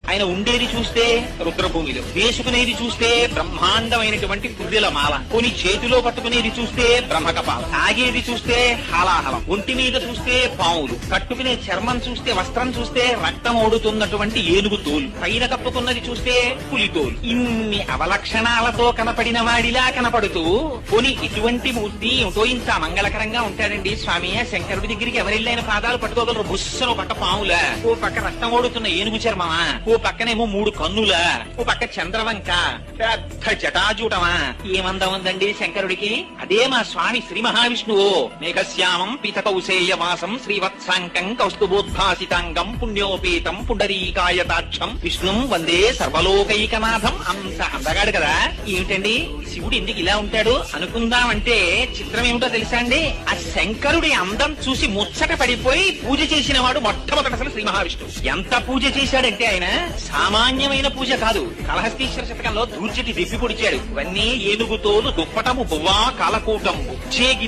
ఆయన ఉండేది చూస్తే రుద్రభూమిలో, వేసుకునేది చూస్తే బ్రహ్మాండమైనటువంటి పుర్రెల మాల, కొని చేతిలో పట్టుకునేది చూస్తే బ్రహ్మకపాల, తాగేది చూస్తే హాలాహలం, ఒంటి మీద చూస్తే పావులు, కట్టుకునే చర్మం చూస్తే, వస్త్రం చూస్తే రక్తం ఓడుతున్నటువంటి ఏనుగు తోలు, పైన కప్పుకున్నది చూస్తే పులి తోలు. ఇన్ని అవలక్షణాలతో కనపడిన వాడిలా కనపడుతూ కొని ఇటువంటి మూర్తి ఏమిటో ఇంత మంగళకరంగా ఉంటాడండి స్వామి. శంకరుడి దగ్గరికి ఎవరెళ్ళైన పాదాలు పట్టుకోగలరు. బుస్సను పక్క పావుల, ఓ పక్క రక్తం ఓడుతున్న ఏనుగు చర్మమా, ఓ పక్కనేమో 3 కన్నులా, ఓ పక్క చంద్రవంక, పెద్ద జటాజూటమా. ఏమందం ఉందండి శంకరుడికి. అదే మా స్వామి శ్రీ మహావిష్ణువు. మేఘశ్యామం పీతకౌశేయవాసం శ్రీవత్సాంకం కౌస్తుభోద్భాసితాంగం పుణ్యోపేతం పుండరీకాయతాక్షం విష్ణుం వందే సర్వలోకైకనాథం. అంత అందగాడు కదా. ఏమిటండి శివుడు ఎందుకు ఇలా ఉంటాడు అనుకుందామంటే చిత్రం ఏమిటో తెలుసా అండి. ఆ శంకరుడి అందం చూసి ముచ్చట పడిపోయి పూజ చేసిన వాడు మొట్టమొదటి అసలు శ్రీ మహావిష్ణువు. ఎంత పూజ చేశాడంటే ఆయన సామాన్యమైన పూజ కాదు. కాళహస్తీశ్వర శతకంలో దూర్చటి దిప్పి పొడిచాడు. ఇవన్నీ ఏనుగుతోలు దుప్పటము బువ్వా కాలకూటము